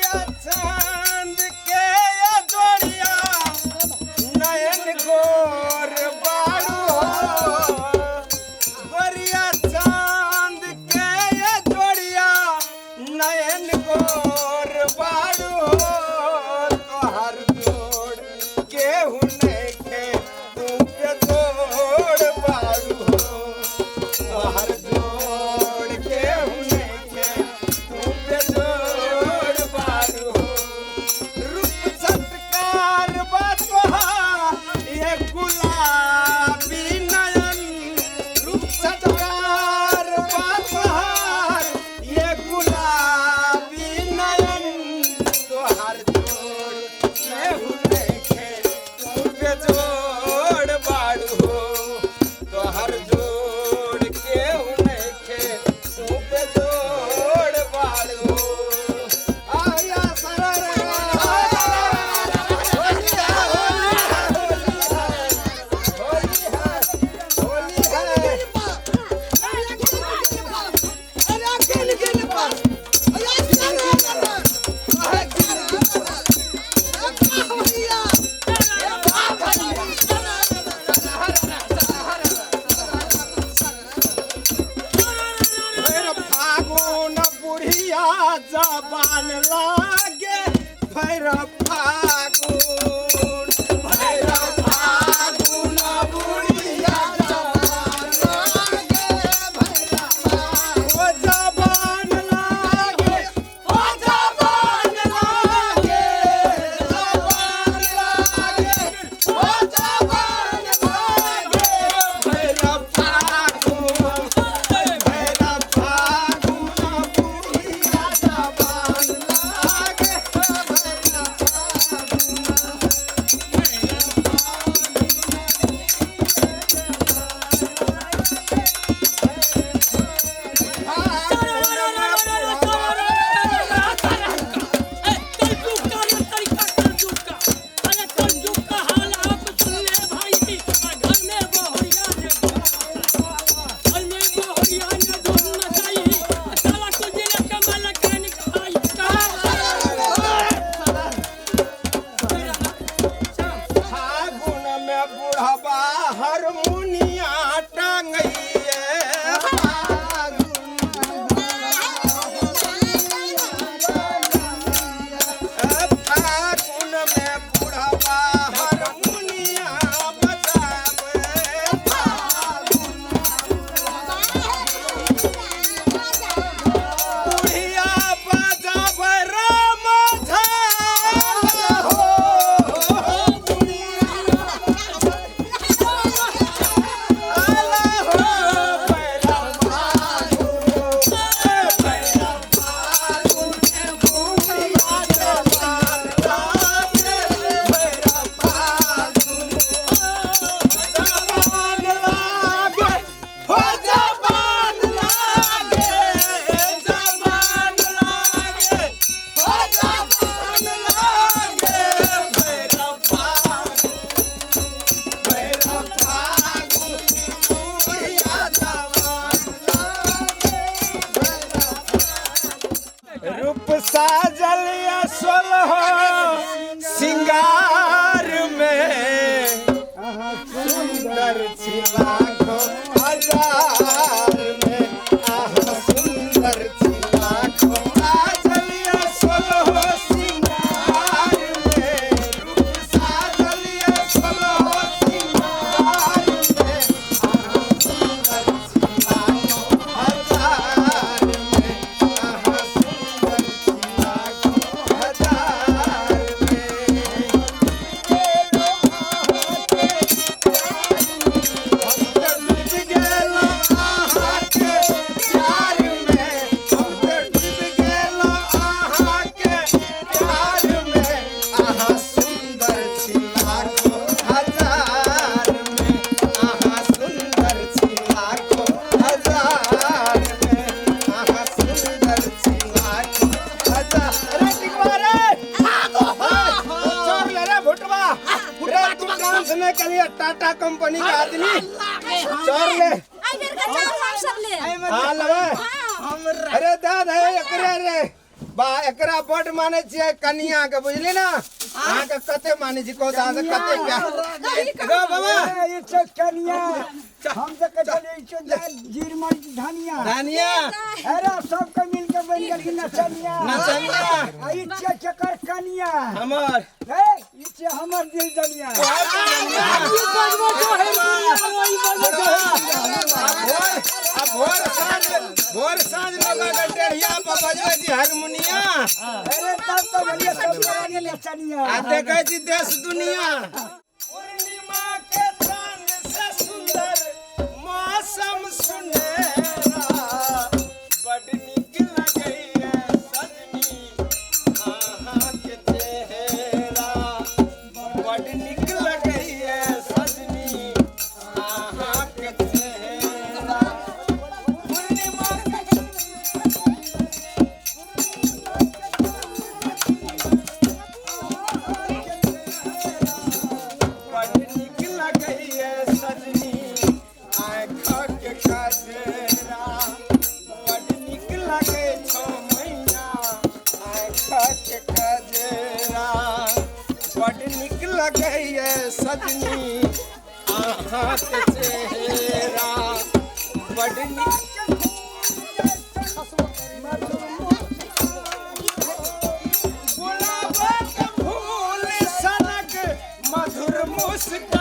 चांद के ये जोड़िया नयन गोर बाड़ू गोरिया चांद के ये जोड़िया नयन गोर बाड़ू तोहर जोड़ केहू नइखे तू पे जोड़ बाड़ू तोहर जोड़ केहू नइखे तू पे जोड़ बाड़ू रूप सत्कार बा तोहार ये गुलाबी नयन रूप सत्कार बा तोहार ये गुलाबी नयन तोहार जोड़ केहू नइखे तू पे जोड़ बाड़ू तोहर जोड़ केहू नइखे तू पे जोड़ बाड़ू आया फागुन बुढ़िया जबान लागे भैर फागुन बुढ़िया जबान लागे ओ जबान लागे ओ जबान लागे जबान लागे ओ जबान लागे भैर फागुन फागुन में बुढ़वा हारमोनिया टांगइए फागुन में बुढ़वा हारमोनिया बजावे बुढ़िया बजावे राम झाल हो आला हो भैरा फागुन भैरा फागुन बुढ़िया जबान लागे भैरा फागुन जबान लागे हो जबान लागे जबान लागे हो जबान लागे भैरा फागुन भैरा फागुन बुढ़िया जबान लागे रूप साजल असल हो सिंगार में सुंदर लाखों हजार में सुंदर लाखों साजल असल हो सिंगार में रूप साजल असल हो सिंगार में सुंदर लाखों हजार में सुंदर लाखों हजार में बेचने के लिए टाटा कंपनी का आदमी चोर ले हाँ लगे अरे दादा एकरे रे बा एकरा बड माने छियै कनिया के बुझली ना अहाँ के कते माने छी को दादा कते क्या गो बाबा ये तो कनिया हम तो कहले जीर मर्च धनिया धनिया अरे सब के मिल के बन गेल नचनिया नचनिया ई चकर कनिया हमर ए ई हमर दिल दनिया भोर साँझ लगा के टेढ़िया पर बजबै छी हारमोनिया अरे तब तो भैया सब के नचनिया आ देखै छी देश दुनिया पूर्णिमा के चांद से सुंदर मौसम सुनहरा बड़ नीक लगैया सजनी अहाँ के चेहरा बड़ नीक लगैया सजनी अहाँ के चेहरा पूर्णिमा बड़ नीक लगैया सजनी आँखक कजरा बड़ नीक लगै छौ मैना आँखक कजरा बड़ नीक लगैया सजनी अहाँक चेहरा बड़ नीक गुलाबक फूल सनक मधुर मुस्कान